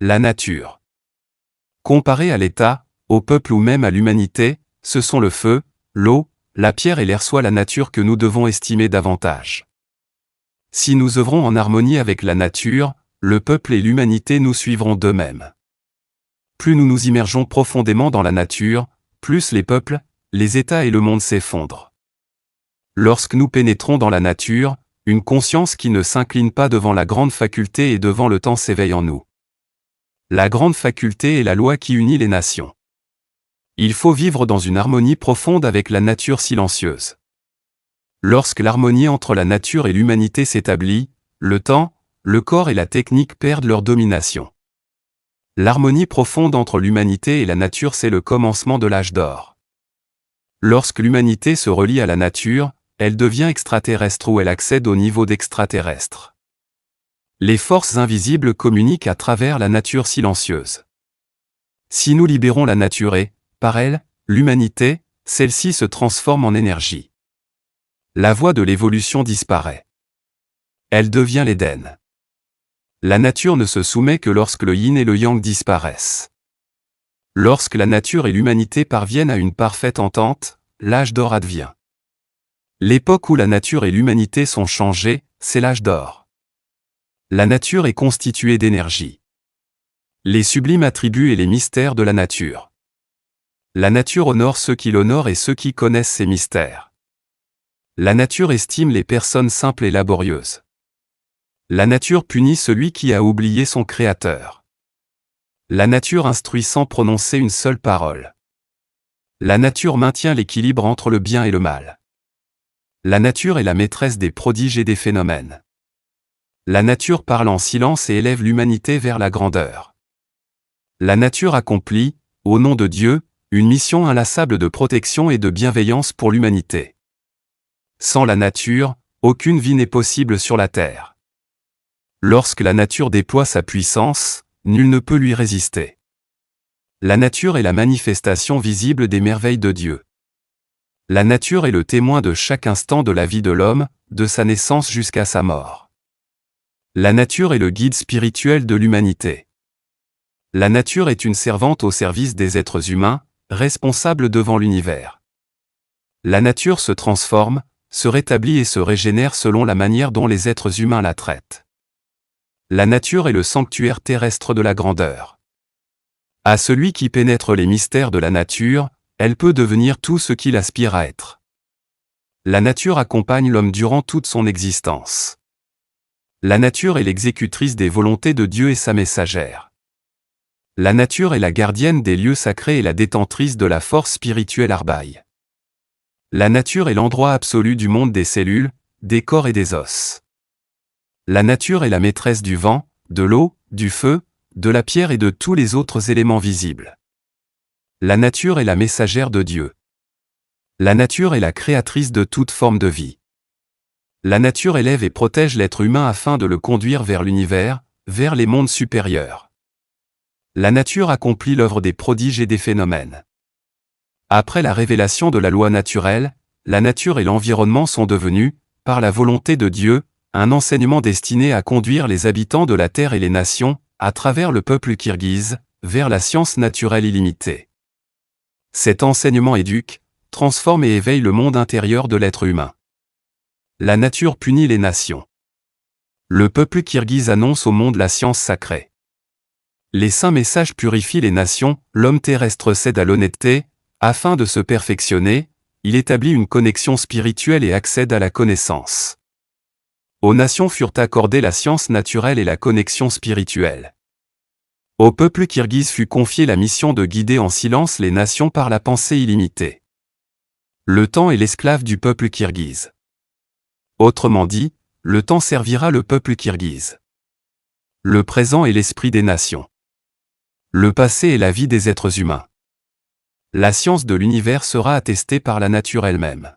La nature. Comparée à l'État, au peuple ou même à l'humanité, ce sont le feu, l'eau, la pierre et l'air, soit la nature que nous devons estimer davantage. Si nous œuvrons en harmonie avec la nature, le peuple et l'humanité nous suivront d'eux-mêmes. Plus nous nous immergeons profondément dans la nature, plus les peuples, les États et le monde s'effondrent. Lorsque nous pénétrons dans la nature, une conscience qui ne s'incline pas devant la grande faculté et devant le temps s'éveille en nous. La grande faculté est la loi qui unit les nations. Il faut vivre dans une harmonie profonde avec la nature silencieuse. Lorsque l'harmonie entre la nature et l'humanité s'établit, le temps, le corps et la technique perdent leur domination. L'harmonie profonde entre l'humanité et la nature, c'est le commencement de l'âge d'or. Lorsque l'humanité se relie à la nature, elle devient extraterrestre ou elle accède au niveau d'extraterrestre. Les forces invisibles communiquent à travers la nature silencieuse. Si nous libérons la nature et, par elle, l'humanité, celle-ci se transforme en énergie. La voie de l'évolution disparaît. Elle devient l'Éden. La nature ne se soumet que lorsque le yin et le yang disparaissent. Lorsque la nature et l'humanité parviennent à une parfaite entente, l'âge d'or advient. L'époque où la nature et l'humanité sont changées, c'est l'âge d'or. La nature est constituée d'énergie. Les sublimes attributs et les mystères de la nature. La nature honore ceux qui l'honorent et ceux qui connaissent ses mystères. La nature estime les personnes simples et laborieuses. La nature punit celui qui a oublié son Créateur. La nature instruit sans prononcer une seule parole. La nature maintient l'équilibre entre le bien et le mal. La nature est la maîtresse des prodiges et des phénomènes. La nature parle en silence et élève l'humanité vers la grandeur. La nature accomplit, au nom de Dieu, une mission inlassable de protection et de bienveillance pour l'humanité. Sans la nature, aucune vie n'est possible sur la terre. Lorsque la nature déploie sa puissance, nul ne peut lui résister. La nature est la manifestation visible des merveilles de Dieu. La nature est le témoin de chaque instant de la vie de l'homme, de sa naissance jusqu'à sa mort. La nature est le guide spirituel de l'humanité. La nature est une servante au service des êtres humains, responsable devant l'univers. La nature se transforme, se rétablit et se régénère selon la manière dont les êtres humains la traitent. La nature est le sanctuaire terrestre de la grandeur. À celui qui pénètre les mystères de la nature, elle peut devenir tout ce qu'il aspire à être. La nature accompagne l'homme durant toute son existence. La nature est l'exécutrice des volontés de Dieu et sa messagère. La nature est la gardienne des lieux sacrés et la détentrice de la force spirituelle Arbaï. La nature est l'endroit absolu du monde des cellules, des corps et des os. La nature est la maîtresse du vent, de l'eau, du feu, de la pierre et de tous les autres éléments visibles. La nature est la messagère de Dieu. La nature est la créatrice de toute forme de vie. La nature élève et protège l'être humain afin de le conduire vers l'univers, vers les mondes supérieurs. La nature accomplit l'œuvre des prodiges et des phénomènes. Après la révélation de la loi naturelle, la nature et l'environnement sont devenus, par la volonté de Dieu, un enseignement destiné à conduire les habitants de la terre et les nations, à travers le peuple kirghize, vers la science naturelle illimitée. Cet enseignement éduque, transforme et éveille le monde intérieur de l'être humain. La nature punit les nations. Le peuple kirghize annonce au monde la science sacrée. Les saints messages purifient les nations, l'homme terrestre cède à l'honnêteté, afin de se perfectionner, il établit une connexion spirituelle et accède à la connaissance. Aux nations furent accordées la science naturelle et la connexion spirituelle. Au peuple kirghize fut confiée la mission de guider en silence les nations par la pensée illimitée. Le temps est l'esclave du peuple kirghize. Autrement dit, le temps servira le peuple kirghize. Le présent est l'esprit des nations. Le passé est la vie des êtres humains. La science de l'univers sera attestée par la nature elle-même.